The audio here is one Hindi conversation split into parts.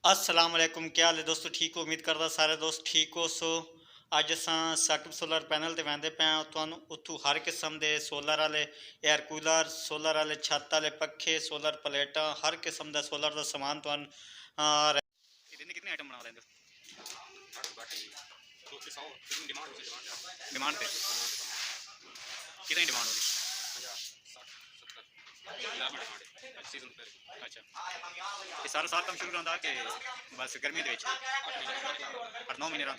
अस्सलाम वालेकुम, क्या हाल है दोस्तों? ठीक हो? उम्मीद करदा सारे दोस्त ठीक हो। अज असां साकिब सोलर पैनल ते वेंदे पे आं। तुहानूं उत्थों हर किस्म दे सोलर वाले एयर कूलर, सोलर वाले छत वाले पक्खे, सोलर प्लेटां, हर किस्म दा सोलर दा समान तुहानूं कितने आइटम बना देंगे डिमांड पे कितनी डिमांड होगी? अच्छा, ये सारा साल कम शुरू रहा कि बस गर्मी के 8-9 महीने रहा?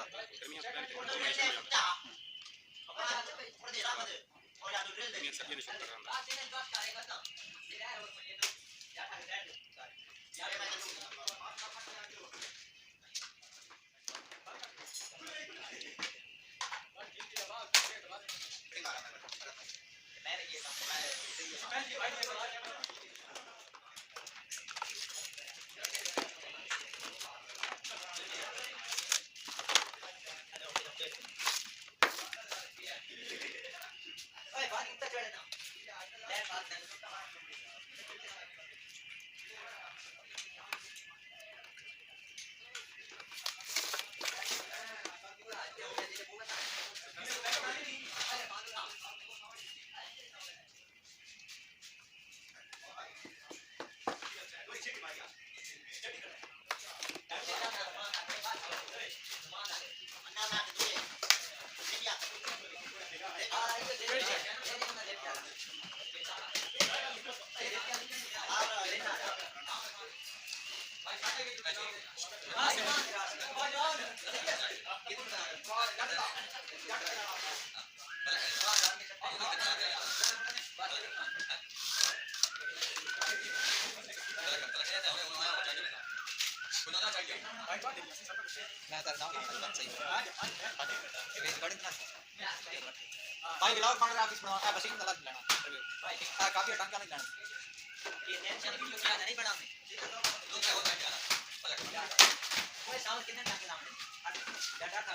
भाई गिलाओ खाने का ऑफिस बनवा बस इतना लग लेना भाई काफी टंका नहीं लेना ये टेंशन की क्या नहीं बनाने लोग क्या होता है यार कोई साल कितने टंके लाने डाटा था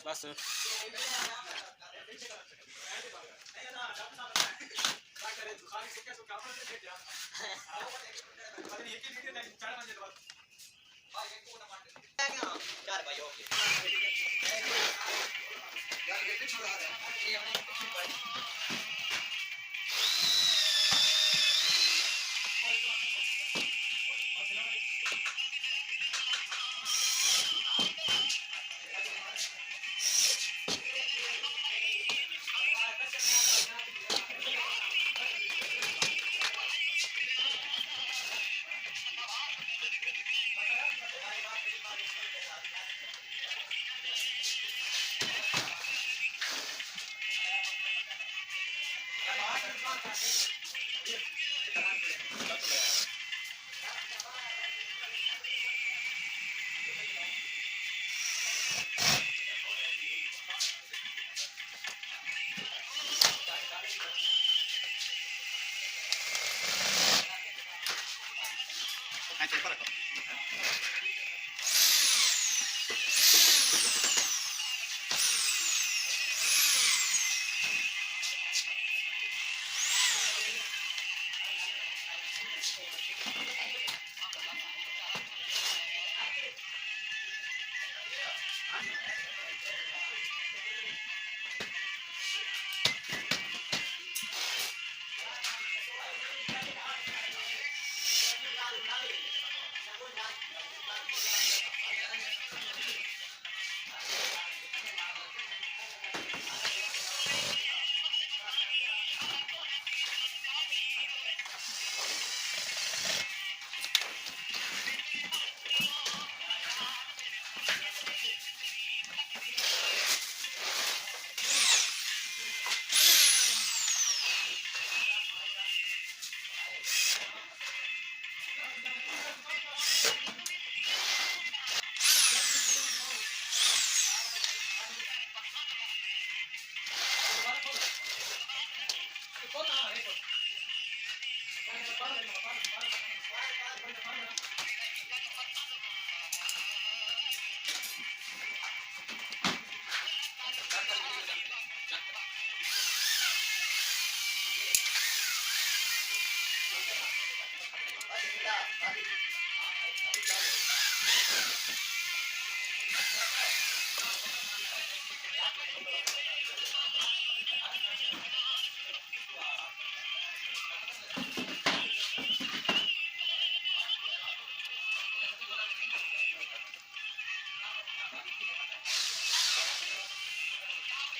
बस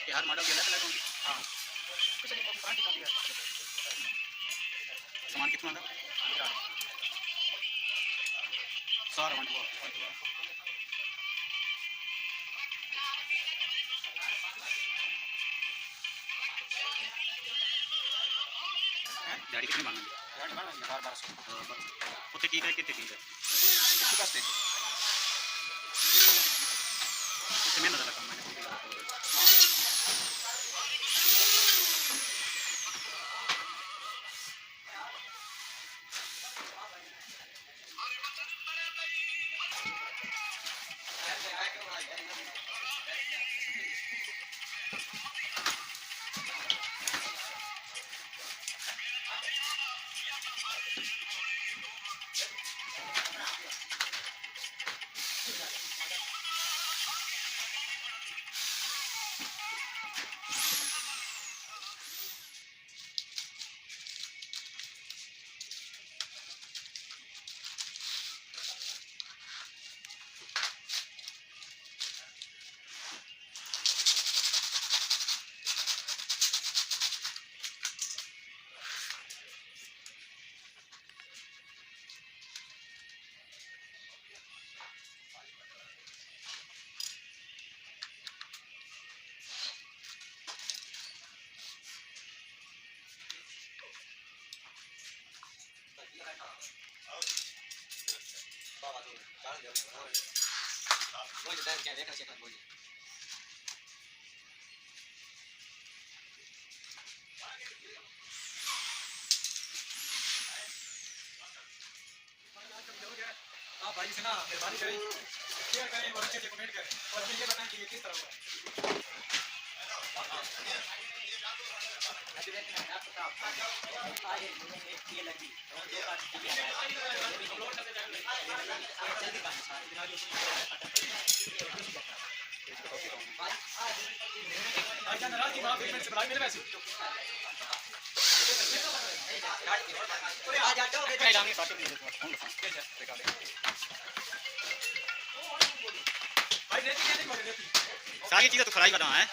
यार मॉडल गेला त्याला कोण हां सामान कितना था सारा वन गाड़ी कितने मांगेंगे गाड़ी मांगेंगे 1200 उतने ठीक है कितने ठीक है इसके पास थे इसमें नजर रखा मैंने आप भाई से ना मेहरबानी करें शेयर करें और अच्छे से कमेंट करें और फिर ये बताएं कि ये किस तरह होगा नाराज की बात से बुलाई मेरे वैसे सारी चीजें तो खराई बता है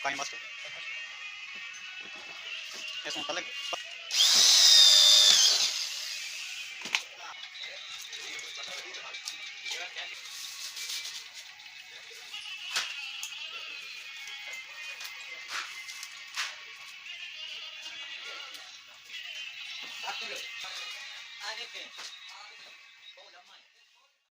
Kain mas es un taleg आगे पे